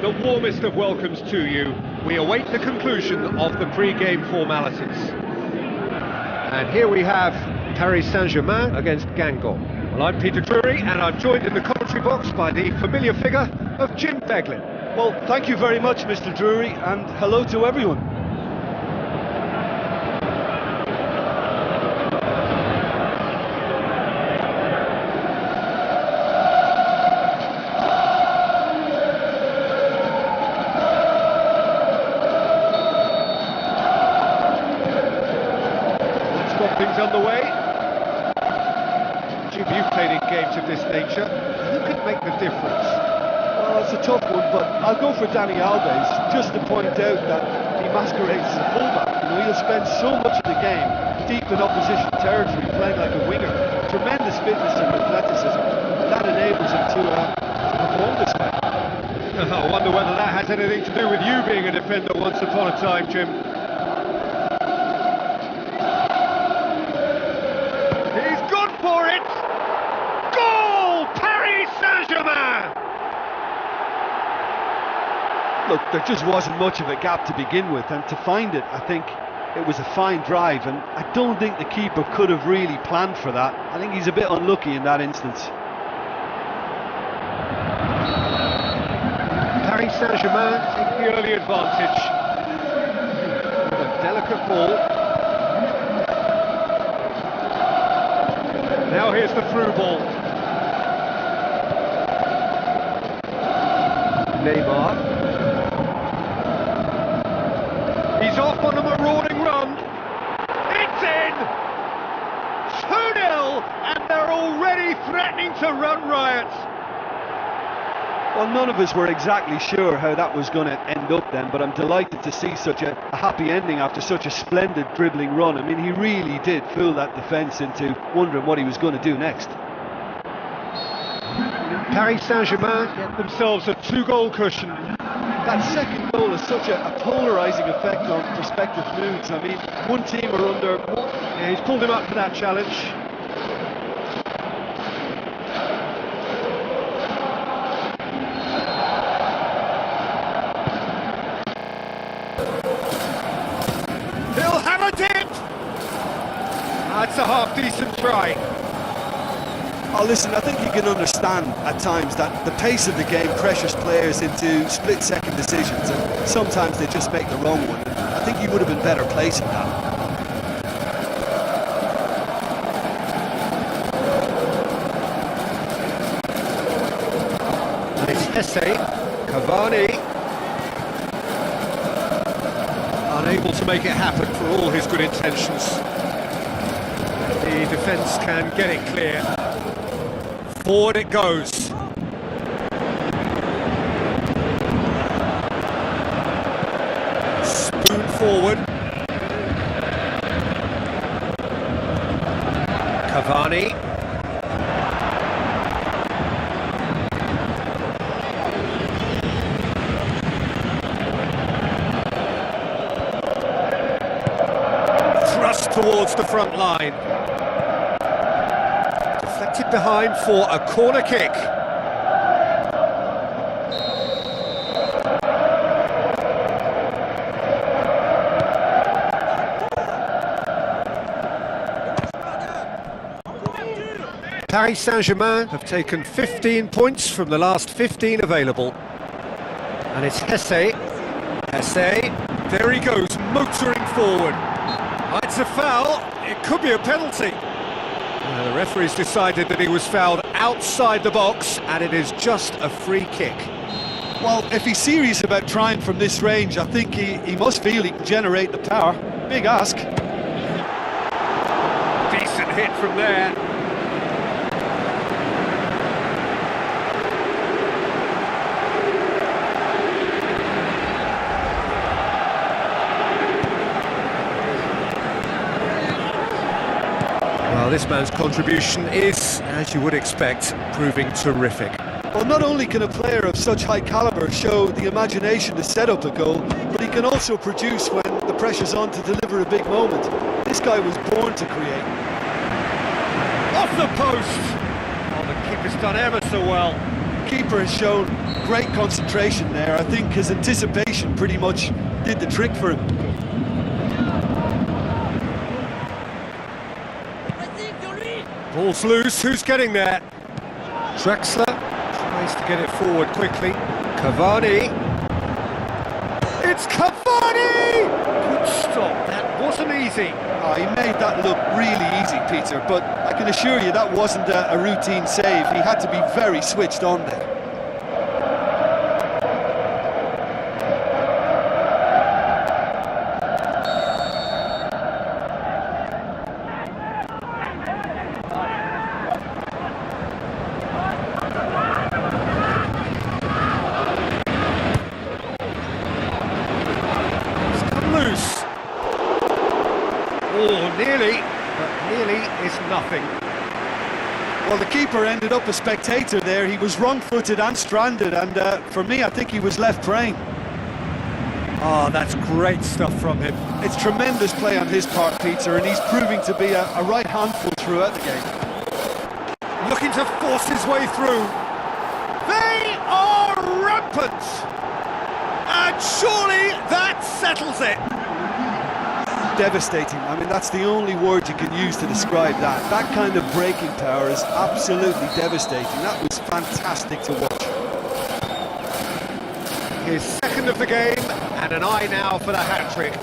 the warmest of welcomes to you. We await the conclusion of the pre-game formalities. And here we have Paris Saint-Germain against Guingamp. Well, I'm Peter Drury, and I'm joined in the commentary box by the familiar figure of Jim Beglin. Well, thank you very much, Mr. Drury, and hello to everyone. Things underway. Jim, you've played in games of this nature. Who could make the difference? Well, it's a tough one, but I'll go for Dani Alves, just to point out that he masquerades as a fullback. You know, he'll spend so much of the game deep in opposition territory, playing like a winger. Tremendous fitness and athleticism. That enables him to perform this way. I wonder whether that has anything to do with you being a defender once upon a time, Jim. For it! Goal! Paris Saint-Germain! Look, there just wasn't much of a gap to begin with, and to find it, I think it was a fine drive, and I don't think the keeper could have really planned for that. I think he's a bit unlucky in that instance. Paris Saint-Germain taking the early advantage. With a delicate ball. Now here's the through ball. Neymar. He's off on a marauding run. It's in! 2-0, and they're already threatening to run riot. Well, none of us were exactly sure how that was going to end up then, but I'm delighted to see such a happy ending after such a splendid dribbling run. I mean, he really did fool that defence into wondering what he was going to do next. Paris Saint-Germain get themselves a 2-goal cushion. That second goal has such a polarising effect on prospective moods. I mean, one team are under... Yeah, he's pulled him up for that challenge. That's a half-decent try. Oh, listen, I think you can understand at times that the pace of the game pressures players into split-second decisions, and sometimes they just make the wrong one. I think he would have been better placed in that. And it's Hesse, Cavani. Unable to make it happen for all his good intentions. The defence can get it clear. Forward it goes. Spoon forward. Cavani. Thrust towards the front line. Deflected behind for a corner kick. Paris Saint-Germain have taken 15 points from the last 15 available. And it's Hesse. Hesse, there he goes, motoring forward. Oh, it's a foul, it could be a penalty. The referee's decided that he was fouled outside the box, and it is just a free kick. Well, if he's serious about trying from this range, I think he must feel he can generate the power. Big ask. Decent hit from there. Well, this man's contribution is, as you would expect, proving terrific. Well, not only can a player of such high calibre show the imagination to set up a goal, but he can also produce when the pressure's on to deliver a big moment. This guy was born to create. Off the post! Oh, the keeper's done ever so well. keeper has shown great concentration there. I think his anticipation pretty much did the trick for him. Ball's loose, who's getting there? Drexler tries to get it forward quickly. Cavani. It's Cavani! Good stop, that wasn't easy. Oh, he made that look really easy, Peter, but I can assure you that wasn't a routine save. He had to be very switched on there. Loose. Oh, nearly, but nearly is nothing. Well, the keeper ended up a spectator there. He was wrong-footed and stranded, and for me, I think he was left praying. Oh, that's great stuff from him. It's tremendous play on his part, Peter, and he's proving to be a right handful throughout the game. Looking to force his way through. They are rampant! And surely that settles it. Devastating. I mean, that's the only word you can use to describe that. That kind of breaking power is absolutely devastating. That was fantastic to watch. His second of the game, and an eye now for the hat-trick.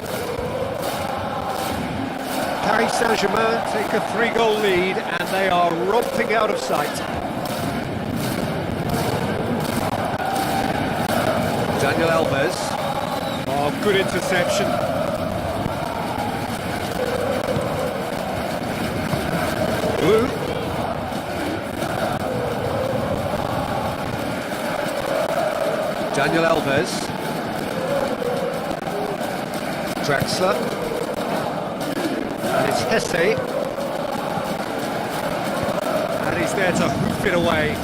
Paris Saint-Germain take a 3-goal lead, and they are romping out of sight. Daniel Alves. Oh, good interception. Blue. Daniel Alves. Drexler. And it's Hesse. And he's there to hoof it away.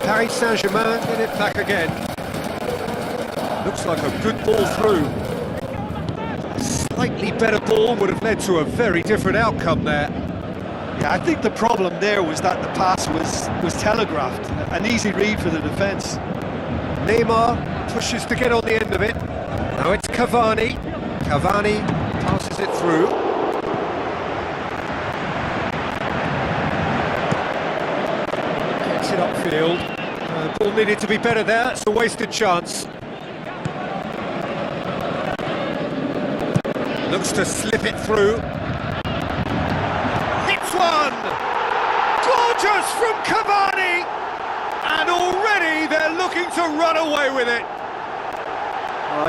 Paris Saint-Germain get it back again. Looks like a good ball through. A slightly better ball would have led to a very different outcome there. Yeah, I think the problem there was that the pass was telegraphed. An easy read for the defence. Neymar pushes to get on the end of it. Now it's Cavani. Cavani passes it through. Gets it upfield. The ball needed to be better there. It's a wasted chance. Looks to slip it through. Hits one! Gorgeous from Cavani! And already they're looking to run away with it.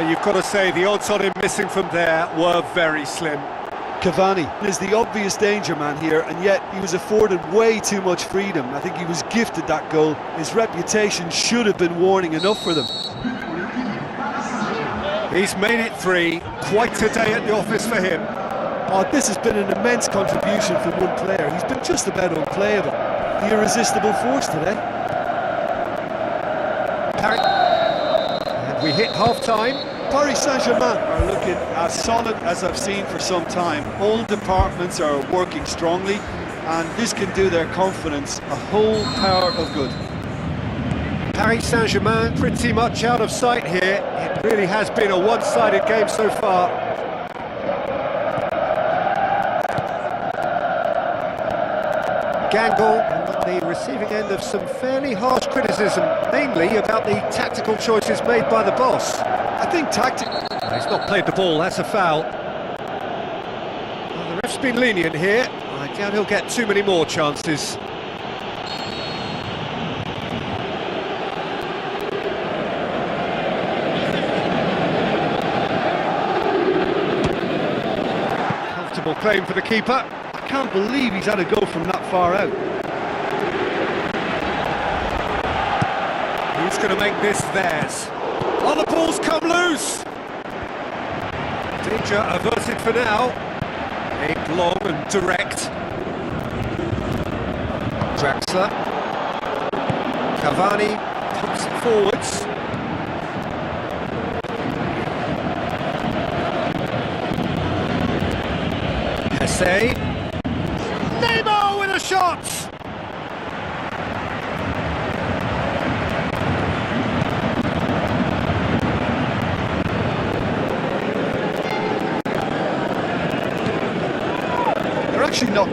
You've got to say the odds on him missing from there were very slim. Cavani is the obvious danger man here, and yet he was afforded way too much freedom. I think he was gifted that goal. His reputation should have been warning enough for them. He's made it 3. Quite a day at the office for him. Oh, this has been an immense contribution from one player. He's been just about unplayable. The irresistible force today. And we hit half-time. Paris Saint-Germain are looking as solid as I've seen for some time. All departments are working strongly, and this can do their confidence a whole power of good. Paris Saint-Germain pretty much out of sight here. It really has been a one-sided game so far. Guingamp on the receiving end of some fairly harsh criticism, mainly about the tactical choices made by the boss. I think He's not played the ball, that's a foul. Well, the ref's been lenient here. I doubt he'll get too many more chances. Comfortable claim for the keeper. I can't believe he's had a go from that far out. Who's going to make this theirs? Oh, the ball's come loose! Danger averted for now. Aimed long and direct. Drexler. Cavani pumps it forwards. Hesse. Neymar with a shot!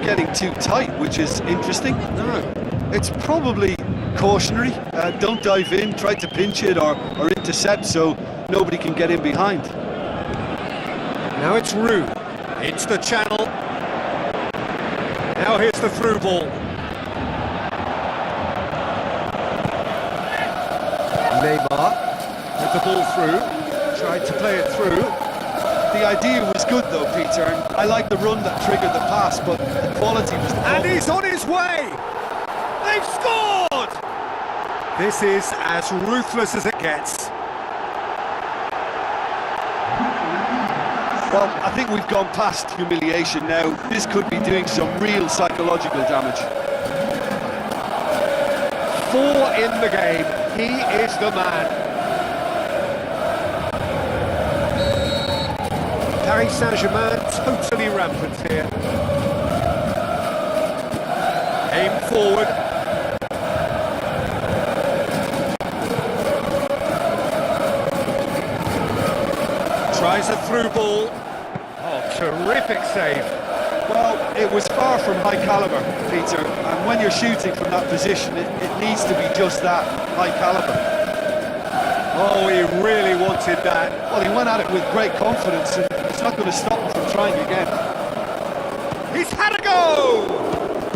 getting too tight, which is interesting. No. It's probably cautionary. Don't dive in, try to pinch it or intercept so nobody can get in behind. Now it's Roux. It's the channel. Now here's the through ball. Neymar with the ball through. Tried to play it through. The idea was good though, Peter, and I like the run that triggered the pass, but the quality was the And problem. he's on his way! They've scored! This is as ruthless as it gets. Well, I think we've gone past humiliation now. This could be doing some real psychological damage. 4 in the game. He is the man. Paris Saint-Germain totally rampant here. Aim forward. Tries a through ball. Oh, terrific save. Well, it was far from high caliber, Peter, and when you're shooting from that position, it needs to be just that, high caliber. Oh, he really wanted that. Well, he went at it with great confidence, and it's not going to stop him from trying again. He's had a go!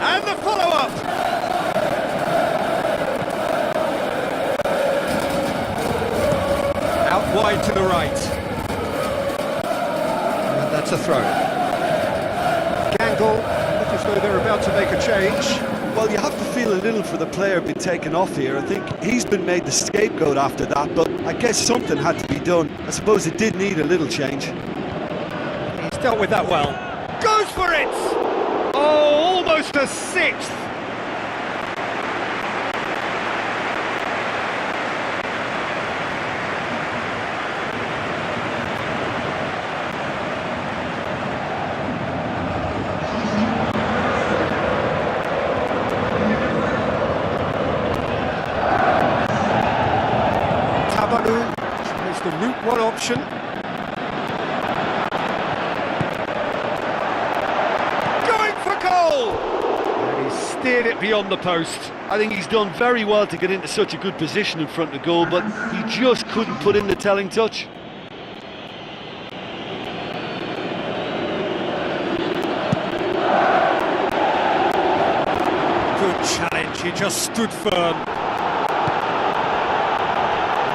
And the follow-up! Out wide to the right. And that's a throw. Guingamp, look as though they're about to make a change. Well, you have to feel a little for the player being taken off here. I think he's been made the scapegoat after that, but I guess something had to be done. I suppose it did need a little change. He's dealt with that well. Goes for it! Oh, almost a sixth! Tries the route one option. Going for goal! And he steered it beyond the post. I think he's done very well to get into such a good position in front of goal, but he just couldn't put in the telling touch. Good challenge, he just stood firm.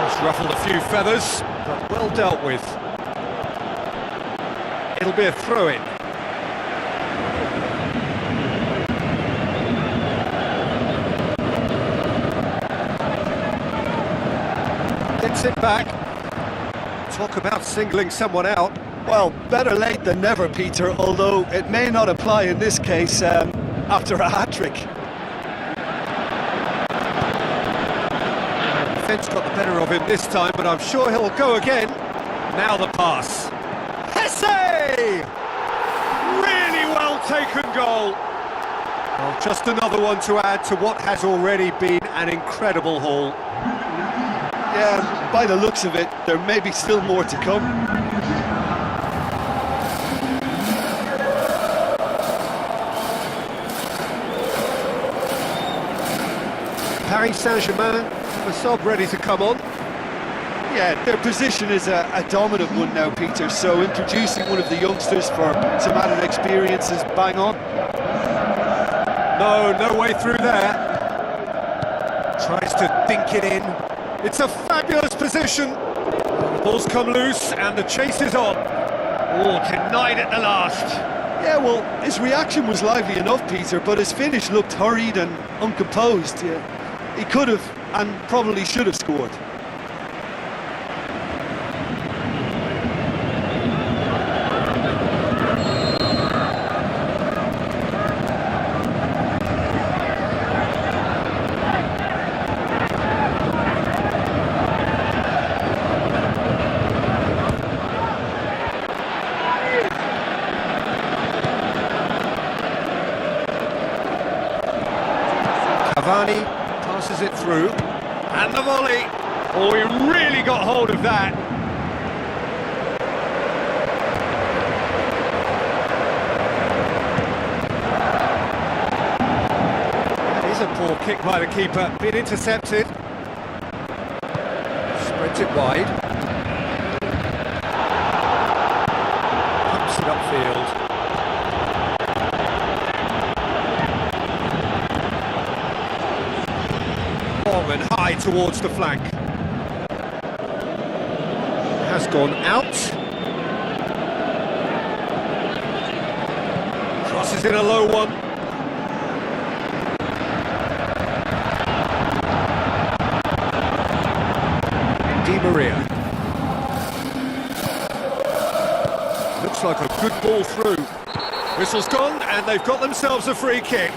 Just ruffled a few feathers, but well dealt with. It'll be a throw-in. Gets it back. Talk about singling someone out. Well, better late than never, Peter, although it may not apply in this case after a hat-trick. Defence got the better of him this time, but I'm sure he'll go again. Now the pass. Hesse! Really well taken goal. Well, just another one to add to what has already been an incredible haul. Yeah, by the looks of it, there may be still more to come. Paris Saint-Germain, the sub ready to come on. Yeah, their position is a dominant one now, Peter, so introducing one of the youngsters for some added experience is bang on. No way through there. Tries to dink it in. It's a fabulous position. The ball's come loose and the chase is on. Oh, denied at the last. Yeah, well, his reaction was lively enough, Peter, but his finish looked hurried and uncomposed. Yeah, he could have and probably should have scored. Cavani passes it through, and the volley. Oh, he really got hold of that. Here's a poor kick by the keeper, been intercepted. Spreads it wide. Pumps it upfield. Long and high towards the flank. Has gone out. Crosses in a low one. Di Maria. Looks like a good ball through. Whistle's gone, and they've got themselves a free kick.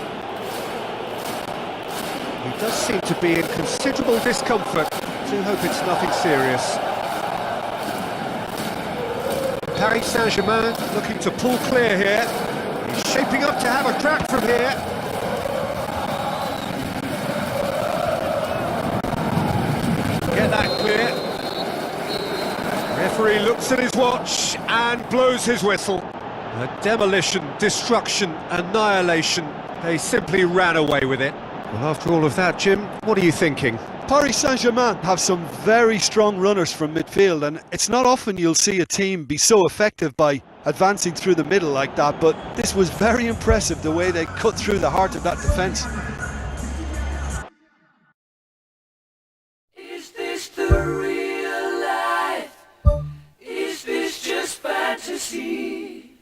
He does seem to be in considerable discomfort. Do hope it's nothing serious. Paris Saint-Germain looking to pull clear here. He's shaping up to have a crack from here. Get that clear. Referee looks at his watch and blows his whistle. A demolition, destruction, annihilation. They simply ran away with it. Well, after all of that, Jim, what are you thinking? Paris Saint-Germain have some very strong runners from midfield, and it's not often you'll see a team be so effective by advancing through the middle like that, but this was very impressive, the way they cut through the heart of that defence. Is this the real life? Is this just fantasy?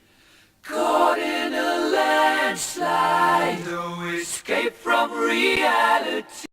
Caught in a landslide, no escape from reality.